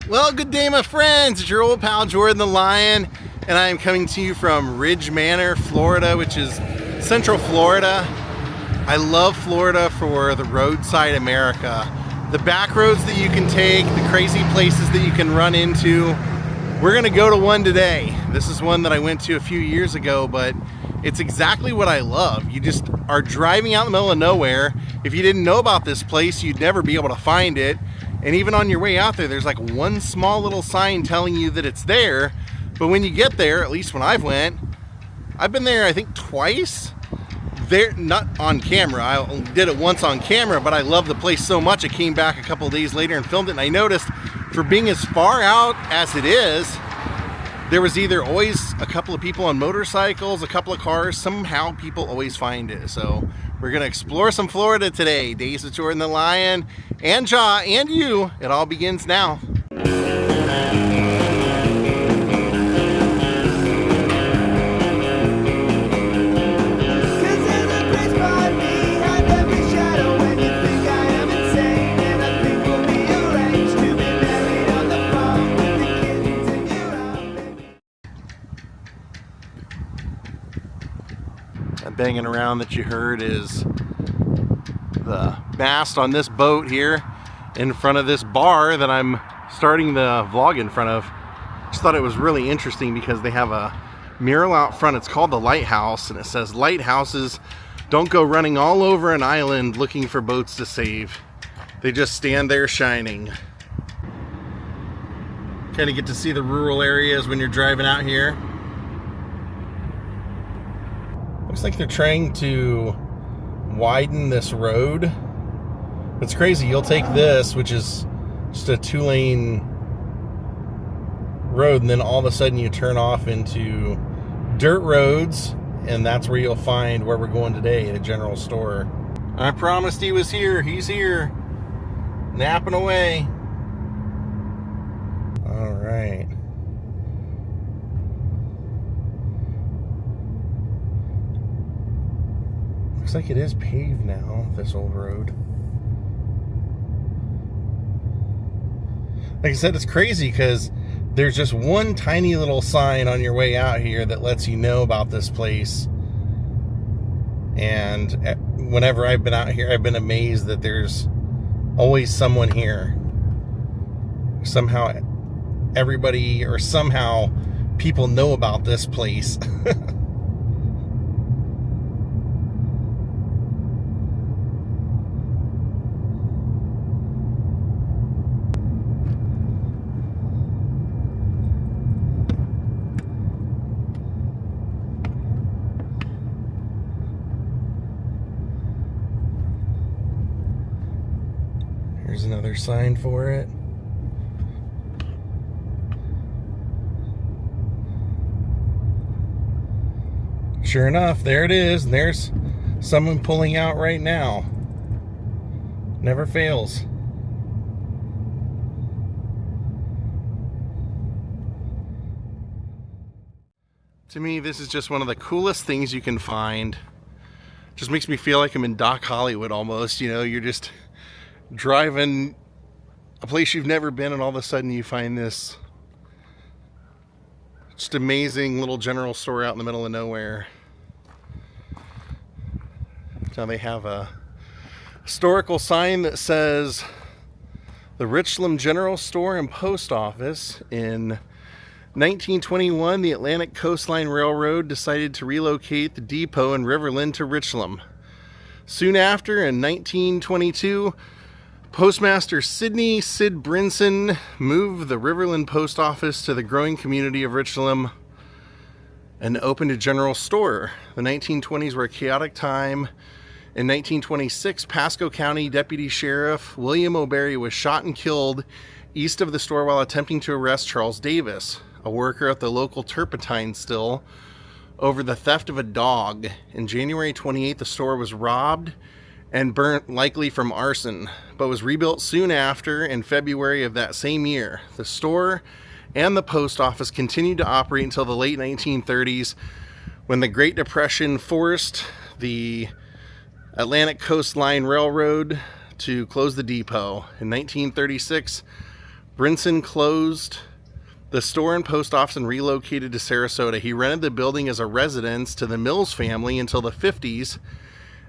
Well, good day, my friends. It's your old pal Jordan the Lion, and I am coming to you from Ridge Manor, Florida, which is Central Florida. I love Florida for the roadside America. The back roads that you can take, the crazy places that you can run into. We're gonna go to one today. This is one that I went to a few years ago, but it's exactly what I love. You just are driving out in the middle of nowhere. If you didn't know about this place, you'd never be able to find it. And even on your way out there, there's like one small little sign telling you that it's there. But when you get there, at least when I've been there I think twice. There, not on camera. I did it once on camera, but I love the place so much I came back a couple of days later and filmed it, and I noticed for being as far out as it is, there was either always a couple of people on motorcycles, a couple of cars. Somehow people always find it. So we're gonna explore some Florida today. Daze with Jordan the Lion, and Jaw, and you. It all begins now. Banging around that you heard is the mast on this boat here in front of this bar that I'm starting the vlog in front of. Just thought it was really interesting because they have a mural out front. It's called the Lighthouse, and it says lighthouses don't go running all over an island looking for boats to save. They just stand there shining. Kind of get to see the rural areas when you're driving out here. Looks like they're trying to widen this road. It's crazy. You'll take this, which is just a 2-lane road, and then all of a sudden you turn off into dirt roads, and that's where you'll find where we're going today, the general store. I promised he was here. He's here. Napping away. All right. Looks like it is paved now, this old road. Like I said, it's crazy because there's just one tiny little sign on your way out here that lets you know about this place. And whenever I've been out here, I've been amazed that there's always someone here. Somehow everybody, or somehow people know about this place. Here's another sign for it. Sure enough, there it is. And there's someone pulling out right now. Never fails. To me, this is just one of the coolest things you can find. Just makes me feel like I'm in Doc Hollywood almost. You know, you're just driving a place you've never been, and all of a sudden you find this just amazing little general store out in the middle of nowhere. Now they have a historical sign that says the Richloam General Store and Post Office. In 1921, the Atlantic Coastline Railroad decided to relocate the depot in Riverland to Richloam. Soon after, in 1922, Postmaster Sidney "Sid" Brinson moved the Riverland Post Office to the growing community of Richloam and opened a general store. The 1920s were a chaotic time. In 1926, Pasco County Deputy Sheriff William O'Berry was shot and killed east of the store while attempting to arrest Charles Davis, a worker at the local turpentine still, over the theft of a dog. In January 28th, the store was robbed and burnt, likely from arson, but was rebuilt soon after in February of that same year. The store and the post office continued to operate until the late 1930s, when the Great Depression forced the Atlantic Coastline Railroad to close the depot. In 1936, Brinson closed the store and post office and relocated to Sarasota. He rented the building as a residence to the Mills family until the 50s.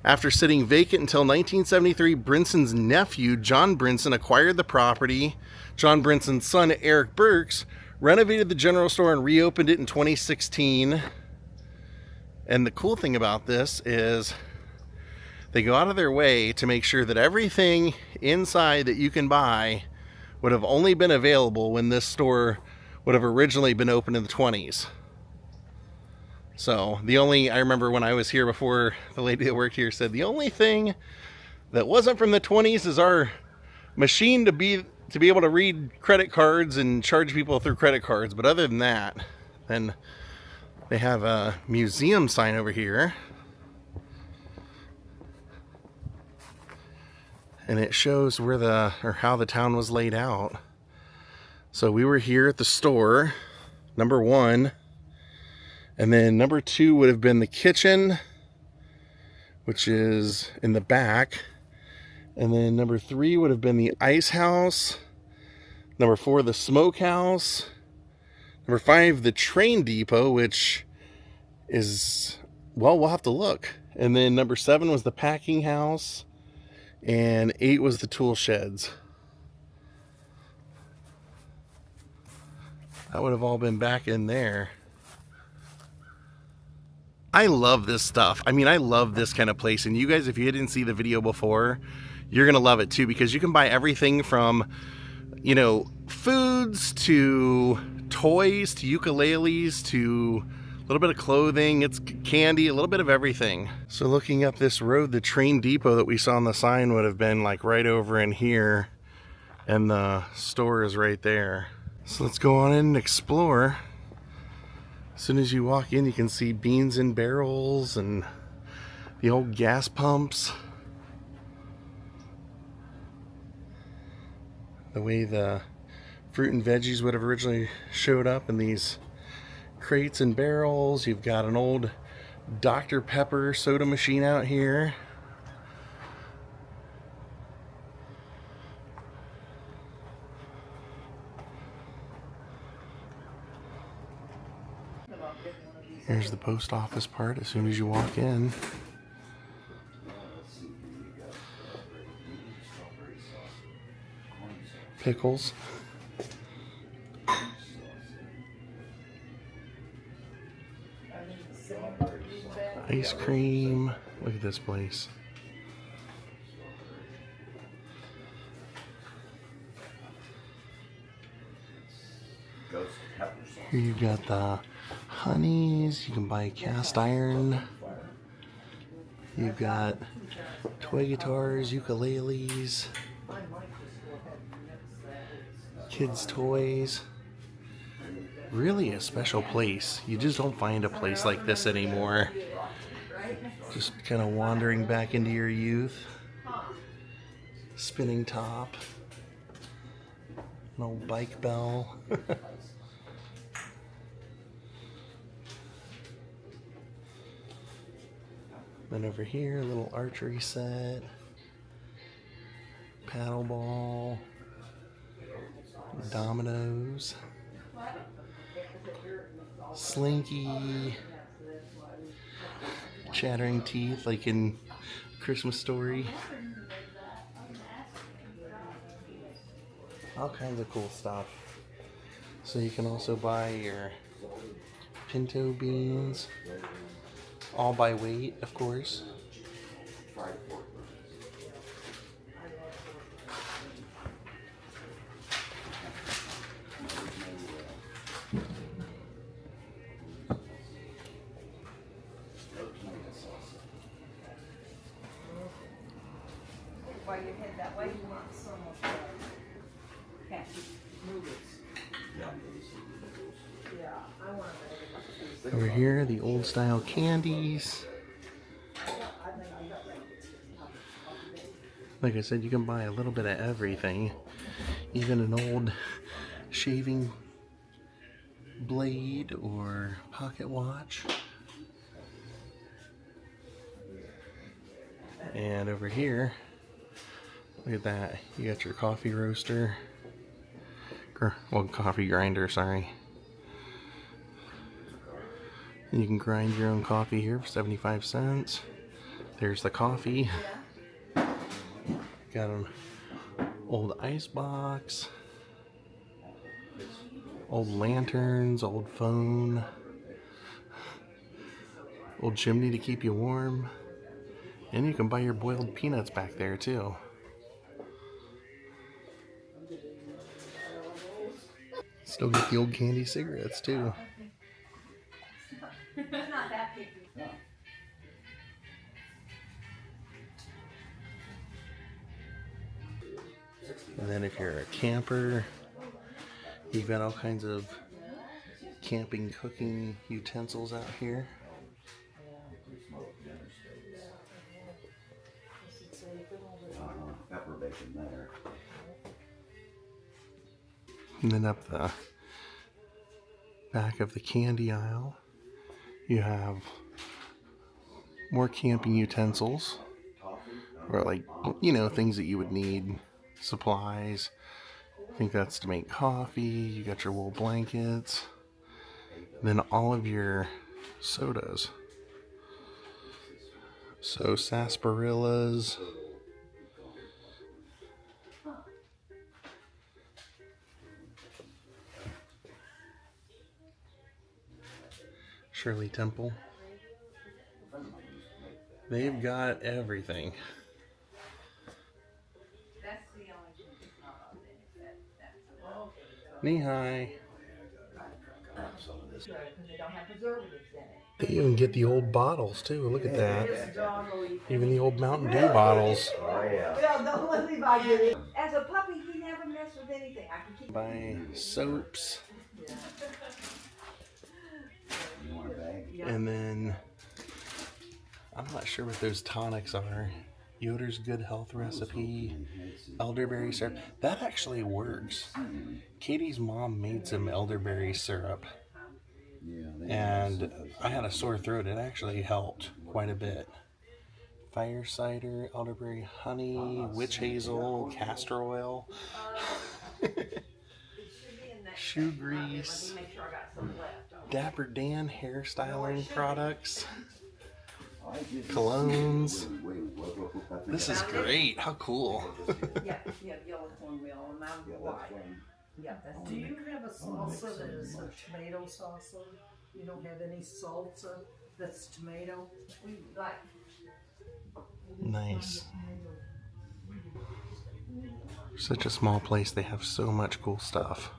After sitting vacant until 1973, Brinson's nephew, John Brinson, acquired the property. John Brinson's son, Eric Burks, renovated the general store and reopened it in 2016. And the cool thing about this is they go out of their way to make sure that everything inside that you can buy would have only been available when this store would have originally been opened in the 20s. So I remember when I was here before, the lady that worked here said the only thing that wasn't from the 20s is our machine to be able to read credit cards and charge people through credit cards. But other than that, then they have a museum sign over here. And it shows where how the town was laid out. So we were here at the store, number 1. And then number 2 would have been the kitchen, which is in the back. And then number 3 would have been the ice house. Number 4, the smokehouse. Number 5, the train depot, which is, well, we'll have to look. And then number 7 was the packing house. And 8 was the tool sheds. That would have all been back in there. I love this stuff. I mean, I love this kind of place. And you guys, if you didn't see the video before, you're going to love it too, because you can buy everything from, you know, foods to toys to ukuleles to a little bit of clothing. It's candy, a little bit of everything. So looking up this road, the train depot that we saw on the sign would have been like right over in here, and the store is right there. So let's go on in and explore. As soon as you walk in, you can see beans in barrels and the old gas pumps. The way the fruit and veggies would have originally showed up in these crates and barrels. You've got an old Dr. Pepper soda machine out here. Here's the post office part as soon as you walk in. Pickles. Ice cream. Look at this place. Here you've got the honeys. You can buy cast iron. You've got toy guitars, ukuleles, kids' toys. Really a special place. You just don't find a place like this anymore. Just kind of wandering back into your youth. Spinning top. An old bike bell. Then over here, a little archery set. Paddle ball. Dominoes. Slinky. Chattering teeth like in Christmas Story. All kinds of cool stuff. So you can also buy your pinto beans, all by weight, of course. While you head that way, you want some of the yeah, I want to. Over here, the old style candies. Like I said, you can buy a little bit of everything. Even an old shaving blade or pocket watch. And over here, look at that. You got your coffee roaster, well, coffee grinder, sorry. And you can grind your own coffee here for 75 cents. There's the coffee. Got an old ice box, old lanterns, old phone, old chimney to keep you warm. And you can buy your boiled peanuts back there too. Still get the old candy cigarettes too. And then if you're a camper, you've got all kinds of camping cooking utensils out here. And then up the back of the candy aisle, you have more camping utensils, or like, you know, things that you would need, supplies. I think that's to make coffee. You got your wool blankets, then all of your sodas. So sarsaparillas, Shirley Temple. They've got everything. Knee high. They even get the old bottles too. Look at that. Even the old Mountain Dew bottles. As a puppy, he never messed with anything. I can keep Buy soaps. And then I'm not sure what those tonics are. Yoder's Good Health Recipe, elderberry syrup. That actually works. Katie's mom made some elderberry syrup, and I had a sore throat. It actually helped quite a bit. Fire cider, elderberry honey, witch hazel, castor oil, shoe grease, Dapper Dan hairstyling products, colognes. This is great. How cool. yellow cornmeal and I'm white. Yeah, that's Do you have a salsa that is a tomato salsa? You don't have any salsa that's tomato? we like Nice. Such a small place, they have so much cool stuff.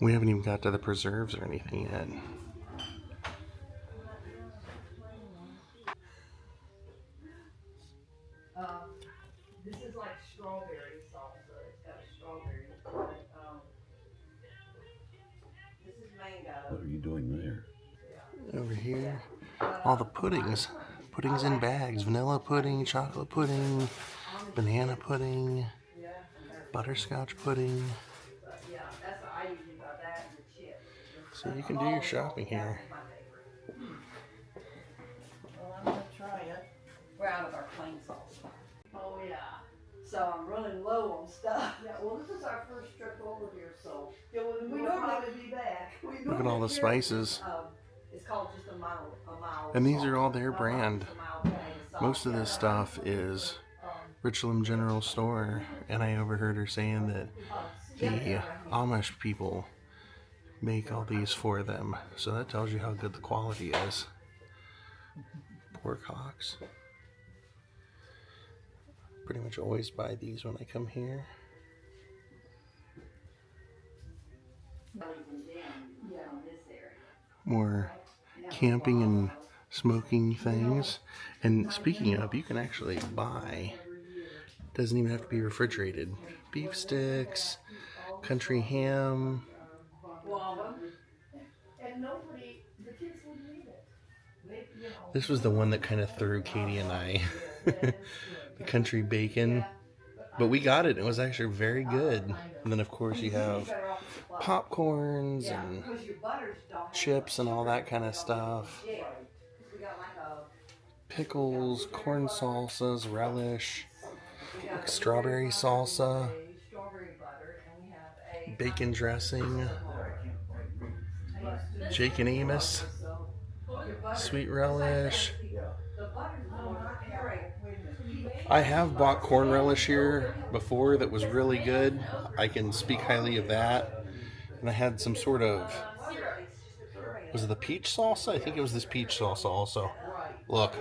We haven't even got to the preserves or anything yet. this is like strawberry salsa. It's got a strawberry. This is mango. What are you doing there? Over here, all the puddings. Puddings in bags. Vanilla pudding, chocolate pudding, banana pudding, butterscotch pudding. Yeah, that's what I usually buy that and the chips. So you can do your shopping here. Well, I'm gonna try it. We're out of our plain salsa. Oh yeah. So I'm running low on stuff. Yeah, well this is our first trip over here, so we normally be back. Look at all the spices. It's called just a mile. And these are all their brand. Most of this stuff is Richloam General Store, and I overheard her saying that the Amish people make all these for them. So that tells you how good the quality is. Pork hocks. Pretty much always buy these when I come here. More camping and smoking things. And speaking of, you can actually buy, doesn't even have to be refrigerated, beef sticks, country ham. This was the one that kind of threw Katie and I. The country bacon. But we got it. It was actually very good. And then, of course, you have popcorns and chips and all that kind of stuff. Pickles, corn salsas, relish, strawberry salsa, bacon dressing, Jake and Amos, sweet relish. I have bought corn relish here before that was really good. I can speak highly of that. And I had some sort of, was it the peach salsa? I think it was this peach salsa also. Look,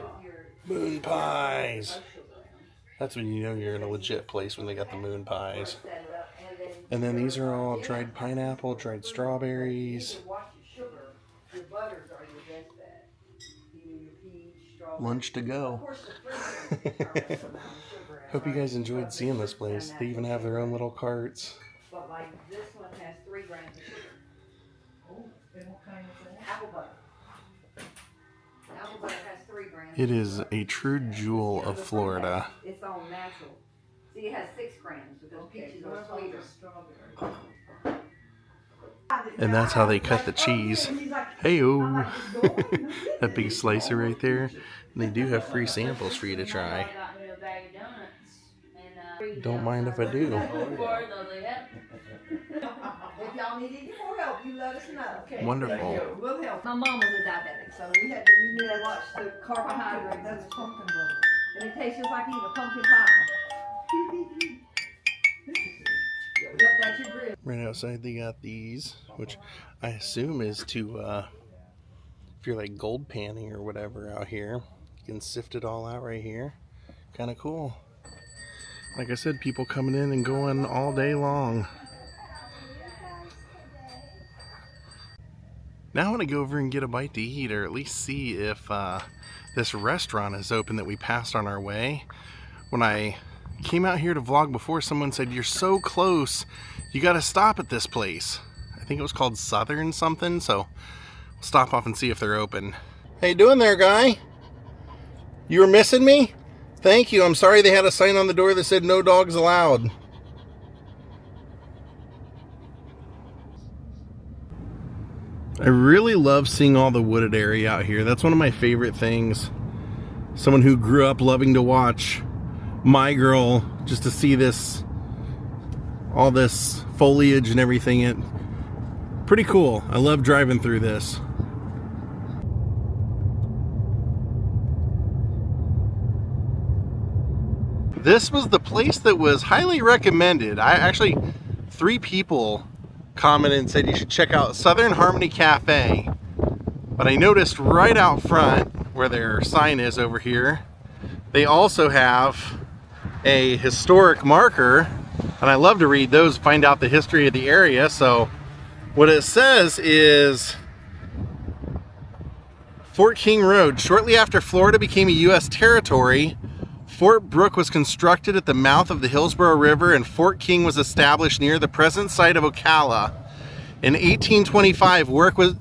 moon pies. That's when you know you're in a legit place, when they got the moon pies. And then these are all dried pineapple, dried strawberries. Lunch to go. Hope you guys enjoyed seeing this place. They even have their own little carts. But like this one has 3 grams of sugar. Oh, and what kind is that? Apple butter. Apple butter has 3 grams. It is a true jewel of Florida. It's all natural. See, it has 6 grams because peaches are sweeter. And that's how they cut the cheese. Hey-o! That big slicer right there. And they do have free samples for you to try. Don't mind if I do. If y'all need any more help, you let us know. Okay. Wonderful. We'll help. My mom was a diabetic, so we knew to watch the carbohydrates. That's pumpkin butter. And it tastes just like eating a pumpkin pie. Yep, that's your grill. Right outside they got these, which I assume is to, if you're like gold panning or whatever out here, you can sift it all out right here. Kind of cool. Like I said, people coming in and going all day long. Now I want to go over and get a bite to eat, or at least see if this restaurant is open that we passed on our way. When I came out here to vlog before, someone said, "You're so close, you got to stop at this place." I think it was called Southern something, so we'll stop off and see if they're open. How you doing there, guy? You were missing me? Thank you. I'm sorry they had a sign on the door that said no dogs allowed. I really love seeing all the wooded area out here. That's one of my favorite things. Someone who grew up loving to watch My Girl, just to see this, all this foliage and everything. Pretty cool. I love driving through this. This was the place that was highly recommended. Actually, 3 people commented and said you should check out Southern Harmony Cafe. But I noticed right out front, where their sign is over here, they also have a historic marker. And I love to read those, find out the history of the area. So what it says is Fort King Road. Shortly after Florida became a U.S. territory, Fort Brooke was constructed at the mouth of the Hillsborough River, and Fort King was established near the present site of Ocala. In 1825, work was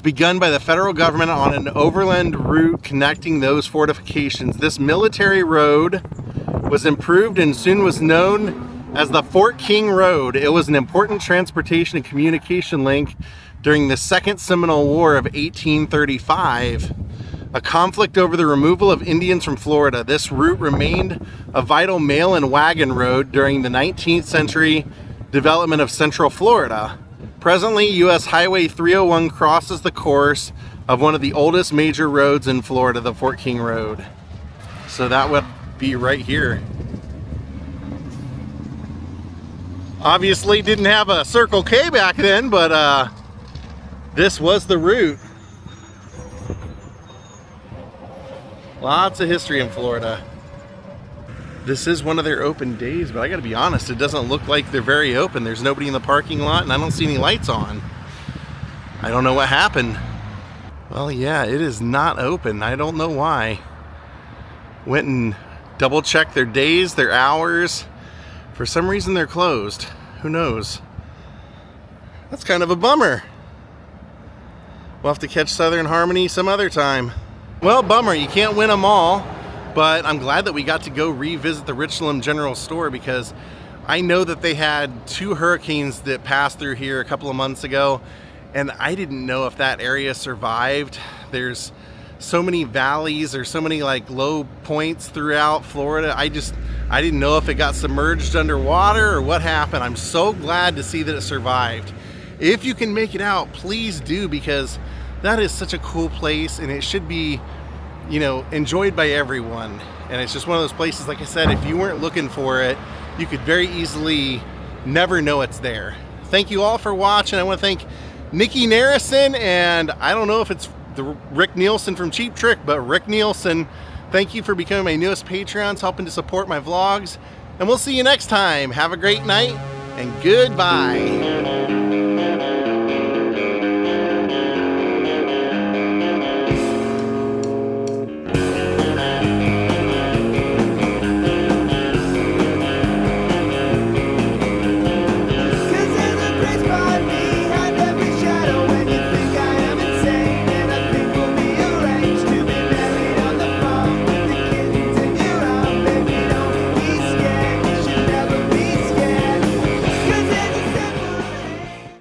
begun by the federal government on an overland route connecting those fortifications. This military road was improved and soon was known as the Fort King Road. It was an important transportation and communication link during the Second Seminole War of 1835. A conflict over the removal of Indians from Florida. This route remained a vital mail and wagon road during the 19th century development of Central Florida. Presently, U.S. Highway 301 crosses the course of one of the oldest major roads in Florida, the Fort King Road. So that would be right here. Obviously didn't have a Circle K back then, but this was the route. Lots of history in Florida. This is one of their open days, but I gotta be honest, it doesn't look like they're very open. There's nobody in the parking lot and I don't see any lights on. I don't know what happened. Well, yeah, it is not open. I don't know why. Went and double checked their days, their hours. For some reason they're closed. Who knows? That's kind of a bummer. We'll have to catch Southern Harmony some other time. Well, bummer, you can't win them all, but I'm glad that we got to go revisit the Richloam General Store, because I know that they had 2 hurricanes that passed through here a couple of months ago, and I didn't know if that area survived. There's so many valleys, there's so many like low points throughout Florida. I didn't know if it got submerged underwater or what happened. I'm so glad to see that it survived. If you can make it out, please do, because that is such a cool place and it should be, you know, enjoyed by everyone. And it's just one of those places, like I said, if you weren't looking for it, you could very easily never know it's there. Thank you all for watching. I want to thank Nikki Narrison, and I don't know if it's the Rick Nielsen from Cheap Trick, but Rick Nielsen, thank you for becoming my newest Patreons, helping to support my vlogs. And we'll see you next time. Have a great night and goodbye.